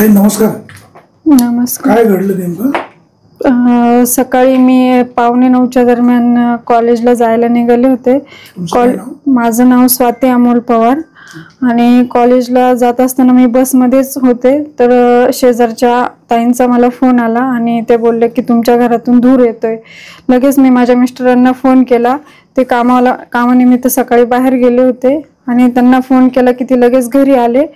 नमस्कार. नमस्कार. काय घडलं नेमकं? सकाळी मी 8:45च्या दरम्यान कॉलेजला जायला निघाले होते. माझं नाव स्वाती अमोल पवार आणि कॉलेजला जात असताना मी बसमध्येच होते, तर शेजारच्या ताईंचा मला फोन आला आणि ते बोलले की तुमच्या घरातून धूर येतोय. लगेच मी माझ्या मिस्टरांना फोन केला. ते कामानिमित्त सकाळी बाहेर गेले होते आणि त्यांना फोन केला की ते लगेच घरी आले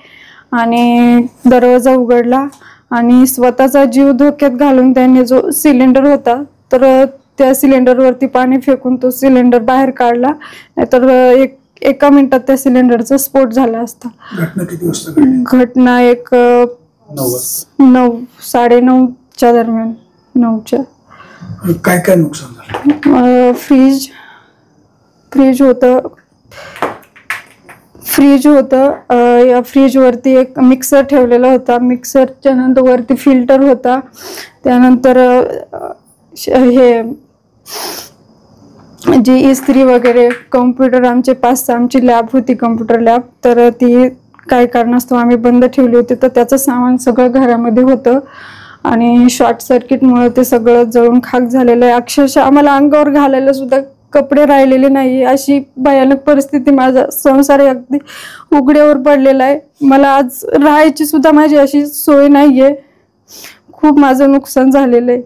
आणि दरवाजा उघडला आणि स्वतःचा जीव धोक्यात घालून त्यांनी जो सिलेंडर होता तर त्या सिलेंडरवरती पाणी फेकून तो सिलेंडर बाहेर काढला, नाहीतर एका मिनिटात त्या सिलेंडरचा स्फोट झाला असता. घटना किती वाजता घडली? घटना एक 9:30च्या दरम्यान. 9च्या. काय काय नुकसान झालं? फ्रीज होतं. फ्रीज वरती एक मिक्सर ठेवलेला होता. मिक्सरच्या नंतर वरती फिल्टर होता. त्यानंतर हे जी इस्त्री वगैरे, कॉम्प्युटर, आमची लॅब होती, कॉम्प्युटर लॅब, तर ती काही कारणास्तव आम्ही बंद ठेवली होती, तर त्याचं सामान सगळं घरामध्ये होतं आणि शॉर्ट सर्किटमुळे ते सगळं जळून खाक झालेलं आहे. अक्षरशः आम्हाला अंगावर घालायला सुद्धा कपडे राहिलेले नाही, अशी भयानक परिस्थिती. माझा संसार अगदी उघड्यावर पडलेला आहे. मला आज राहायची सुद्धा माझी अशी सोय नाहीये. खूप माझं नुकसान झालेलं आहे.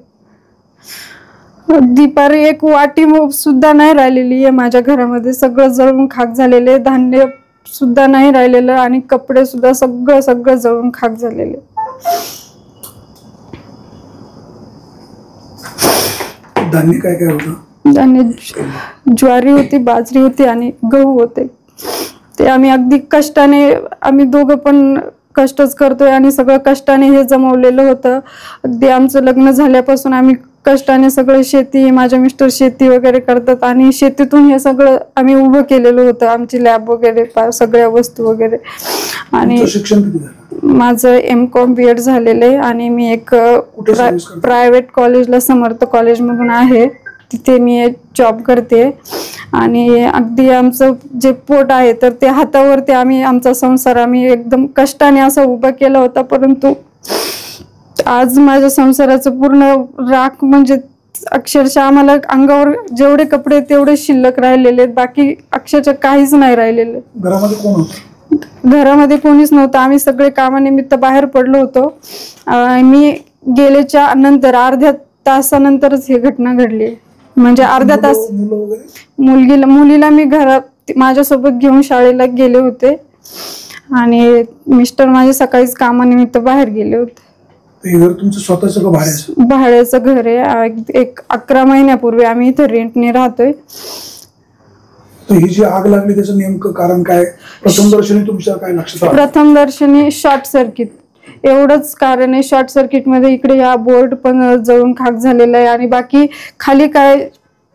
दुपारी एक वाटी सुद्धा नाही राहिलेली आहे माझ्या घरामध्ये. सगळं जळून खाक झालेले, धान्य सुद्धा नाही राहिलेलं आणि कपडे सुद्धा सगळं जळून खाक झालेले. धान्य काय काय होतं? धान्य ज्वारी होती, बाजरी होती आणि गहू होते. ते आम्ही अगदी कष्टाने, आम्ही दोघं पण कष्टच करतोय आणि सगळं कष्टाने हे जमवलेलं होतं. अगदी आमचं लग्न झाल्यापासून आम्ही कष्टाने सगळं शेती, माझे मिस्टर शेती वगैरे करतात आणि शेतीतून हे सगळं आम्ही उभं केलेलं होतं, आमची लॅब वगैरे, सगळ्या वस्तू वगैरे. आणि शिक्षण किती झालं? माझं M.Com B.Ed झालेलं आहे आणि मी एक प्रायव्हेट कॉलेजला, समर्थ कॉलेजमधून आहे, तिथे मी जॉब करते. आणि अगदी आमचं जे पोट आहे तर ते हातावरती आम्ही आमचा संसार आम्ही एकदम कष्टाने असा उभा केला होता, परंतु आज माझ्या संसाराचं पूर्ण राख, म्हणजे अक्षरशः आम्हाला अंगावर जेवढे कपडे तेवढे शिल्लक राहिलेले आहेत, बाकी अक्षरशः काहीच नाही राहिलेलं. घरामध्ये कोण होतं? घरामध्ये कोणीच नव्हतं. आम्ही सगळे कामानिमित्त बाहेर पडलो होतो. मी गेल्याच्या नंतर अर्ध्या तासानंतरच ही घटना घडली. म्हणजे अर्धा तास. मुलीला मी घरात माझ्यासोबत घेऊन शाळेला गेले होते आणि मिस्टर माझे सकाळीच कामानिमित्त बाहेर गेले होते. घर तुमचं स्वतःचं का भाड्याचं? भाड्याचं घर आहे. एक 11 महिन्यापूर्वी आम्ही इथं रेंटने राहतोय. ही जी आग लागली त्याचं नेमकं कारण काय? प्रथमदर्शनी तुमच्या काय लक्षात आलं? प्रथमदर्शनी शॉर्ट सर्किट एवढंच कारण आहे. शॉर्ट सर्किट मध्ये इकडे या बोर्ड पण जळून खाक झालेला आहे आणि बाकी खाली काय,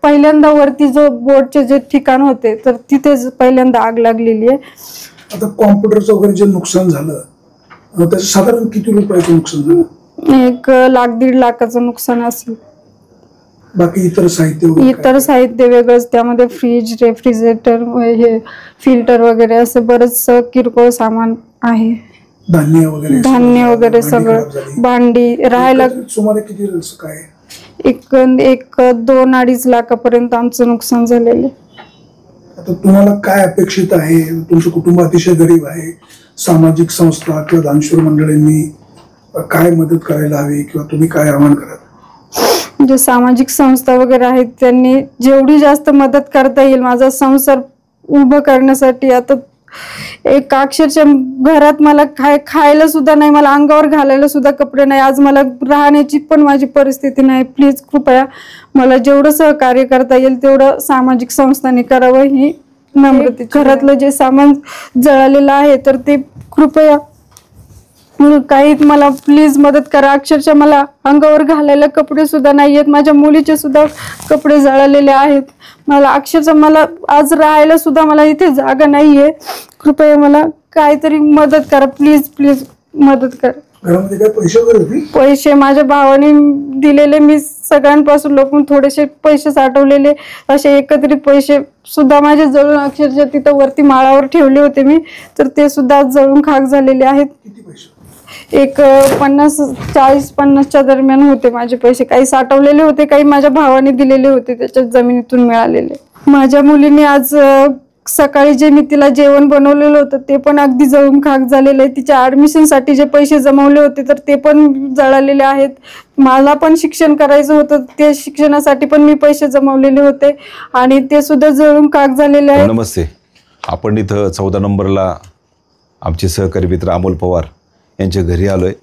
पहिल्यांदा वरती जो बोर्डचे जे ठिकाण होते तर तिथे पहिल्यांदा आग लागलेली आहे. आता कॉम्प्युटरचं वगैरे जे नुकसान झालं त्याचं साधारण किती रुपयाचं नुकसान झालं? 1 लाख 1.5 लाखाचं नुकसान असेल. बाकी इतर साहित्य वगैरे काय? इतर साहित्य वेगळंच, त्यामध्ये फ्रीज, रेफ्रिजरेटर, हे फिल्टर वगैरे असं बरंच किरकोळ सामान आहे. धान्य वगैरे धान्य सगळं, खराब झाली. भांडी राहायला सुमारे किती काय? एक 2-2.5 लाखापर्यंत आमचं नुकसान झालेलं. आता तुम्हाला काय अपेक्षित आहे? तुमचं कुटुंब अतिशय गरीब आहे. सामाजिक संस्था किंवा दानशूर मंडळींनी काय मदत करायला हवी किंवा तुम्ही काय आवाहन कराल? जे सामाजिक संस्था वगैरे आहेत त्यांनी जेवढी जास्त मदत करता येईल माझा संसार उभं करण्यासाठी. आता एक अक्षरशः घरात मला खायला सुद्धा नाही, मला अंगावर घालायला सुद्धा कपडे नाही, आज मला राहण्याची पण माझी परिस्थिती नाही. प्लीज कृपया मला जेवढं सहकार्य करता येईल तेवढं सामाजिक संस्थांनी करावं ही नम्रते. घरातलं जे सामान जळालेलं आहे तर ते कृपया काही मला प्लीज मदत करा. अक्षरशः मला अंगावर घालायला कपडे सुद्धा नाही आहेत, माझ्या मुलीचे सुद्धा कपडे जळालेले आहेत. मला अक्षरशः मला आज राहायला सुद्धा मला इथे जागा नाहीये. कृपया मला काहीतरी मदत करा, प्लीज प्लीज मदत करा. घरामध्ये काय पैसे वगैरे होते? पैसे माझ्या भावाने दिलेले, मी सगळ्यांपासून लोकून थोडेसे पैसे साठवलेले, असे एकत्रित पैसे सुद्धा माझे जळून अक्षरशः तिथं वरती माळावर ठेवले होते मी, तर ते सुद्धा जळून खाक झालेले आहेत. किती पैसे? एक 40-50च्या दरम्यान होते माझे पैसे. काही साठवलेले होते, काही माझ्या भावाने दिलेले होते, त्याच्या जमिनीतून मिळालेले. माझ्या मुलीने आज सकाळी जे मी तिला जेवण बनवलेलं होतं ते पण अगदी जळून खाक झालेलं आहे. तिच्या ऍडमिशनसाठी जे पैसे जमवले होते तर ते पण जळालेले आहेत. मला पण शिक्षण करायचं होतं, ते शिक्षणासाठी पण मी पैसे जमवलेले होते आणि ते सुद्धा जळून खाक झालेले आहेत. नमस्ते. आपण इथं 14 नंबरला आमचे सहकारी मित्र अमोल पवार यांच्या घरी आलो आहे.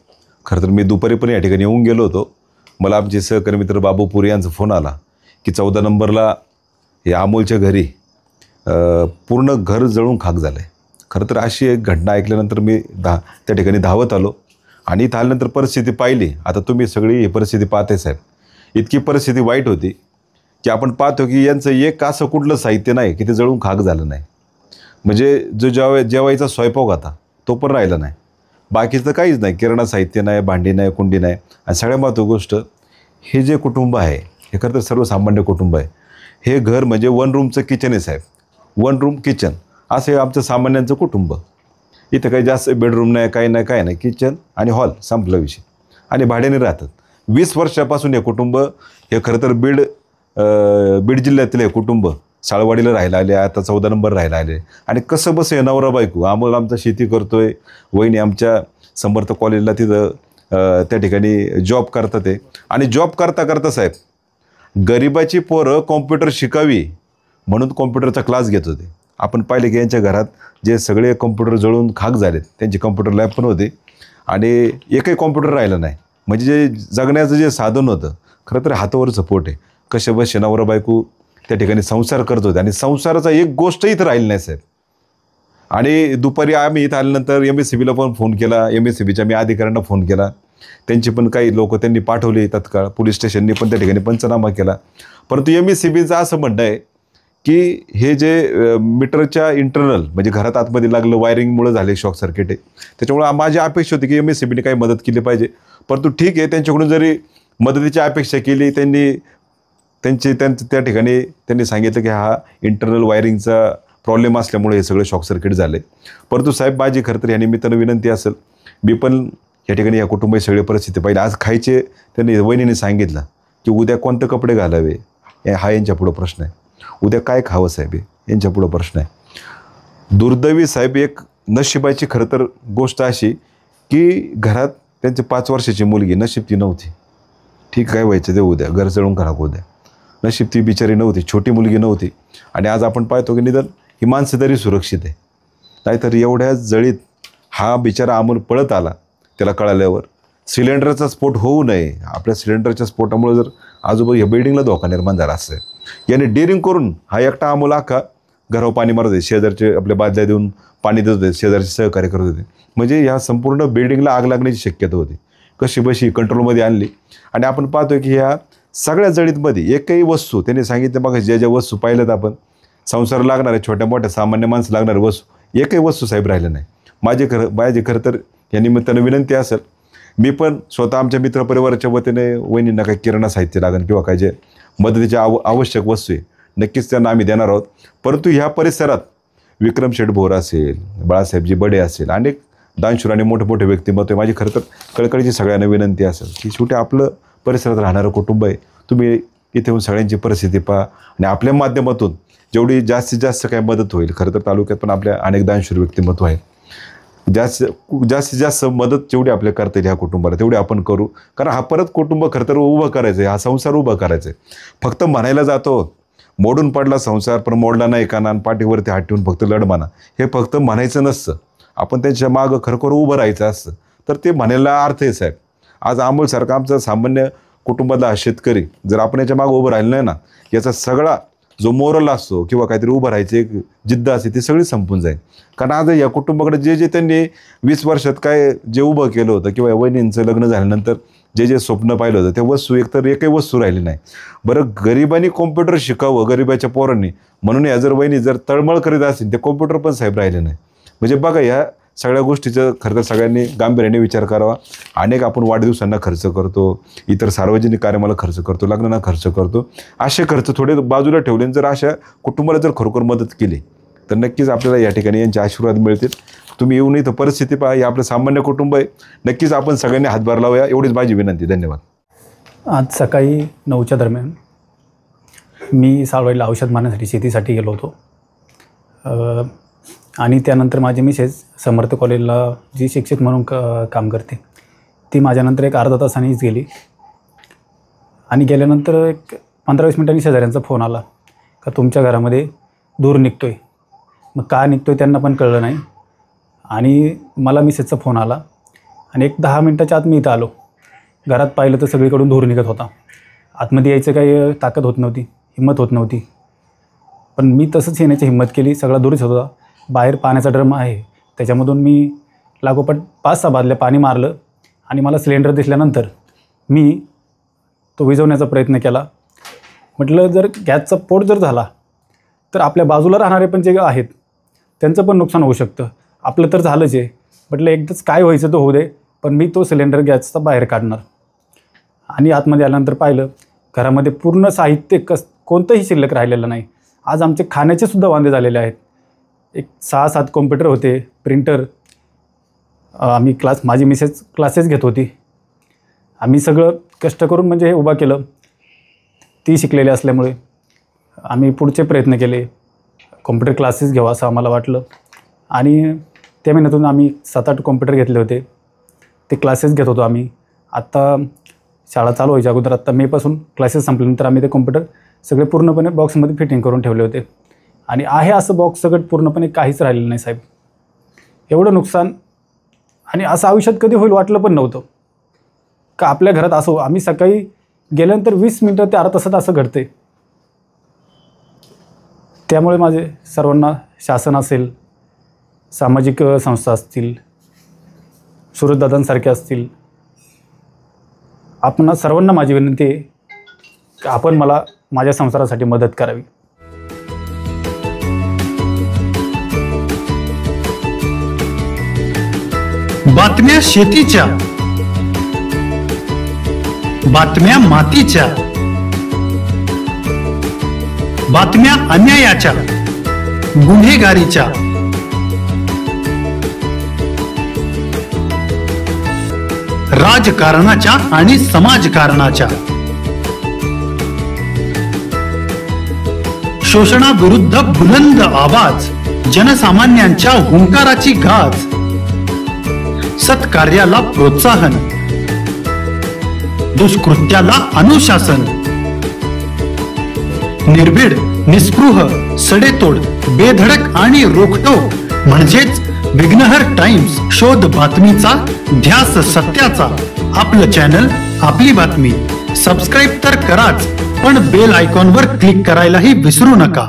खरं तर मी दुपारी पण या ठिकाणी येऊन गेलो होतो. मला आमचे सहकारी मित्र बाबू पुरे यांचा फोन आला की 14 नंबरला हे अमोलच्या घरी पूर्ण घर जळून खाक झालं आहे. खरं तर अशी एक घटना ऐकल्यानंतर मी त्या ठिकाणी धावत आलो आणि इथं आल्यानंतर परिस्थिती पाहिली. आता तुम्ही सगळी ही परिस्थिती पाहते साहेब. इतकी परिस्थिती वाईट होती की आपण पाहतो की यांचं एक असं कुठलं साहित्य नाही की ते जळून खाक झालं नाही. म्हणजे जो जेवायचा स्वयंपाक होता तो पण राहिला नाही, बाकीचं काहीच नाही. किराणा साहित्य नाही, भांडी नाही, कुंडी नाही. आणि सगळ्यात महत्त्वाची गोष्ट, हे जे कुटुंब आहे हे खरं तर सर्वसामान्य कुटुंब आहे. हे घर म्हणजे 1 रूमचं किचन आहे साहेब. 1 रूम किचन असं हे आमचं सामान्यांचं कुटुंब. इथं काही जास्त बेडरूम नाही, काही नाही, काय नाही. किचन आणि हॉल संपला विषय. आणि भाड्याने राहतात. 20 वर्षापासून हे कुटुंब, हे खरं तर बीड जिल्ह्यातील हे कुटुंब साळवाडीला राहायला आले, आता 14 नंबर राहायला आले. आणि कसं बस आहे नवरा बायको. आम्हाला आमचा शेती करतोय, वहिनी आमच्या समर्थ कॉलेजला तिथं त्या ठिकाणी जॉब करतात ते. आणि जॉब करता करता साहेब गरिबाची पोरं कॉम्प्युटर शिकावी म्हणून कॉम्प्युटरचा क्लास घेत होते. आपण पाहिले की यांच्या घरात जे सगळे कॉम्प्युटर जळून खाक झालेत, त्यांची कॉम्प्युटर लॅब पण होते आणि एकही कॉम्प्युटर राहिलं नाही. म्हणजे जे जगण्याचं जे साधन होतं खरं तर हातावरचं पोट आहे. कसे बस नवरा बायको त्या ठिकाणी संसार करत होते आणि संसाराचा एक गोष्ट इथं राहिली नाही साहेब. आणि दुपारी आम्ही इथं आल्यानंतर MSCBला पण फोन केला, MSCBच्या मी अधिकाऱ्यांना फोन केला. त्यांची पण काही लोक त्यांनी पाठवले तत्काळ. पोलीस स्टेशनने पण त्या ठिकाणी पंचनामा केला. परंतु MSCBचं असं म्हणणं आहे की हे जे मीटरच्या इंटरनल म्हणजे घरात आतमध्ये लागलं, वायरिंगमुळे झाले शॉर्ट सर्किट आहे. त्याच्यामुळे माझी अपेक्षा होती की MSCBने काही मदत केली पाहिजे. परंतु ठीक आहे, त्यांच्याकडून जरी मदतीची अपेक्षा केली, त्या ठिकाणी त्यांनी सांगितलं की हा इंटरनल वायरिंगचा प्रॉब्लेम असल्यामुळे हे सगळे शॉर्ट सर्किट झाले. परंतु साहेब माझी खरं तर या निमित्तानं विनंती असेल, मी पण या ठिकाणी या कुटुंबाची सगळी परिस्थिती पाहिली. आज खायचे त्यांनी वहिनीने सांगितलं की उद्या कोणते कपडे घालावे हा यांच्यापुढं प्रश्न आहे. उद्या काय खावं साहेब यांच्यापुढं प्रश्न आहे. दुर्दैवी साहेब एक नशिबाची खरं तर गोष्ट अशी की घरात त्यांची 5 वर्षाची मुलगी, नशीब ती नव्हती. ठीक काय व्हायचं ते उद्या, घर जळून खराब उद्या. नशीब ती बिचारी नव्हती, छोटी मुलगी नव्हती. आणि आज आपण पाहतो की निदान ही माणसं तरी सुरक्षित आहे. नाहीतर एवढ्या जळीत हा बिचारा अमोल पळत आला. त्याला कळाल्यावर सिलेंडरचा स्फोट होऊ नये, आपल्या सिलेंडरच्या स्फोटामुळे जर आजूबाजू या बिल्डिंगला धोका निर्माण झाला असेल. याने डेअरिंग करून हा एकटा अमोल अख्खा घरावर पाणी मारत होते, शेजारचे आपल्या बादल्या देऊन पाणी देत होते, शेजारचे सहकार्य करत होते. म्हणजे ह्या संपूर्ण बिल्डिंगला आग लागण्याची शक्यता होती. कशी बशी कंट्रोलमध्ये आणली. आणि आपण पाहतोय की ह्या सगळ्या जळीतमध्ये एकही वस्तू त्यांनी सांगितलं बघा, ज्या वस्तू पाहिल्यात आपण संसार लागणारे छोट्या मोठ्या सामान्य माणसं लागणारे वस्तू, एकही वस्तू साहेब राहिलं नाही. माझी खरं तर या निमित्तानं विनंती असेल, मी पण स्वतः आमच्या मित्रपरिवाराच्या वतीने वहिनींना काही किराणा साहित्य लागेल किंवा काय जे मदतीच्या आवश्यक वस्तू आहे नक्कीच त्यांना आम्ही देणार आहोत. परंतु ह्या परिसरात विक्रम शेठ भोर असेल, बाळासाहेबजी बडे असेल, अनेक दानशूर आणि मोठे मोठे व्यक्तिमत्व आहे. माझी खरं तर कळकळीची सगळ्यांना विनंती असेल की शेवटी आपलं परिसरात राहणारं कुटुंब आहे. तुम्ही इथे येऊन सगळ्यांची परिस्थिती पहा आणि आपल्या माध्यमातून जेवढी जास्तीत जास्त काय मदत होईल. खरं तर तालुक्यात पण आपल्या अनेक दानशूर व्यक्तिमत्व आहेत. जास्तीत जास्त मदत जेवढी आपल्या करता येईल ह्या कुटुंबाला तेवढी आपण करू. कारण हा परत कुटुंब खरं तर उभं करायचं आहे, हा संसार उभा करायचा आहे. फक्त म्हणायला जातो मोडून पडला संसार पण मोडला नाही काना, पाठीवरती हात ठेवून फक्त लढ म्हणा, हे फक्त म्हणायचं नसतं. आपण त्यांच्या मागं खरोखर उभं राहायचं असतं. तर ते म्हणायला अर्थ आहे साहेब. आज अमोलसारखा आमचा सामान्य कुटुंबातला शेतकरी जर आपण याच्या मागं उभं राहिलं नाही ना, याचा सगळा जो मोरल असतो किंवा काहीतरी उभं राहायची एक जिद्द असते ती सगळी संपून जाईल. कारण आज या कुटुंबाकडे जे त्यांनी 20 वर्षात काय जे उभं केलं होतं किंवा वहिनींचं लग्न झाल्यानंतर जे स्वप्न पाहिलं होतं ते वस्तू एकतर एकही वस्तू राहिली नाही. बरं, गरिबांनी कॉम्प्युटर शिकावं गरीबाच्या पोरांनी म्हणून या जर वहिनी जर तळमळ करीत असतील ते कॉम्प्युटर पण साहेब राहिले नाही. म्हणजे बघा ह्या सगळ्या गोष्टीचं खरं तर सगळ्यांनी गांभीर्याने विचार करावा. अनेक आपण वाढदिवसांना खर्च करतो, इतर सार्वजनिक कार्यक्रमाला खर्च करतो, लग्नांना खर्च करतो. असे खर्च थोडे बाजूला ठेवले जर अशा कुटुंबाला जर खरोखर मदत केली तर नक्कीच आपल्याला या ठिकाणी यांचे आशीर्वाद मिळतील. तुम्ही येऊन इथं परिस्थिती पहा, हे आपलं सामान्य कुटुंब आहे. नक्कीच आपण सगळ्यांनी हातभार लावूया एवढीच माझी विनंती. धन्यवाद. आज सकाळी 9च्या दरम्यान मी साळवाडीला औषध मारण्यासाठी शेतीसाठी गेलो होतो आणि त्यानंतर माझी मिसेस समर्थ कॉलेजला जी शिक्षक म्हणून काम करते ती माझ्यानंतर एक अर्धा तासानेच गेली आणि गेल्यानंतर एक 15-20 मिनिटांनी शेजाऱ्यांचा फोन आला का तुमच्या घरामध्ये धूर निघतो आहे. मग का निघतो आहे त्यांना पण कळलं नाही आणि मला मिसेसचा फोन आला आणि एक 10 मिनिटाच्या आत मी इथं आलो. घरात पाहिलं तर सगळीकडून धूर निघत होता. आतमध्ये यायचं काही ताकद होत नव्हती, हिंमत होत नव्हती. पण मी तसंच येण्याची हिंमत केली. सगळा धूरच होता. बाहेर पाण्याचा ड्रम आहे त्याच्यामधून मी लागोपाठ 5-6 बादल्या पाणी मारलं आणि मला सिलेंडर दिसल्यानंतर मी तो विझवण्याचा प्रयत्न केला. म्हटलं जर गॅसचा पोट जर झाला तर आपल्या बाजूला राहणारे पण जे आहेत त्यांचं पण नुकसान होऊ शकतं. आपलं तर झालंच आहे. म्हटलं एकदाच काय व्हायचं तो होऊ दे, पण मी तो सिलेंडर गॅसचा बाहेर काढणार. आणि आतमध्ये आल्यानंतर पाहिलं घरामध्ये पूर्ण साहित्य कोणतंही शिल्लक राहिलेलं नाही. आज आमचे खाण्याचे सुद्धा वांदे झालेले आहेत. एक 6-7 कॉम्प्युटर होते, प्रिंटर. आम्ही माझी मिसेस क्लासेस घेत होती. आम्ही सगळं कष्ट करून म्हणजे हे उभा केलं. ती शिकलेली असल्यामुळे आम्ही पुढचे प्रयत्न केले. कॉम्प्युटर क्लासेस घ्यावं असं आम्हाला वाटलं आणि त्या महिन्यातून आम्ही 7-8 कॉम्प्युटर घेतले होते. ते क्लासेस घेत होतो आम्ही. आत्ता शाळा चालू व्हायच्या अगोदर आत्ता मेपासून क्लासेस संपल्यानंतर आम्ही ते कॉम्प्युटर सगळे पूर्णपणे बॉक्समध्ये फिटिंग करून ठेवले होते आणि आहे असं बॉक्स सगळं पूर्णपणे काहीच राहिलेलं नाही साहेब. एवढं नुकसान आणि असं आयुष्यात कधी होईल वाटलं पण नव्हतं का आपल्या घरात असो. आम्ही सकाळी गेल्यानंतर 20 मिनिटं ते अर्धा तासात असं घडते. त्यामुळे माझे सर्वांना शासन असेल, सामाजिक संस्था असतील, सुरतदादांसारखे असतील, आपण सर्वांना माझी विनंती आहे की आपण मला माझ्या संसारासाठी मदत करावी. बातम्या शेतीच्या, बातम्या मातीच्या, बातम्या अन्यायाच्या, गुन्हेगारीच्या, राजकारणाच्या आणि समाजकारणाच्या, शोषणाविरुद्ध बुलंद आवाज, जनसामान्यांच्या हुंकाराची गाज, सत्कार्याला प्रोत्साहन, दुष्कृत्याला अनुशासन, निर्भीड, निस्पृह, सडेतोड, बेधडक आणि रोखटोक म्हणजेच विघ्नहर टाइम्स. शोध बातमीचा, ध्यास सत्याचा. आपलं चॅनल, आपली बातमी. सबस्क्राईब तर कराच, पण बेल आयकॉनवर क्लिक करायलाही विसरू नका.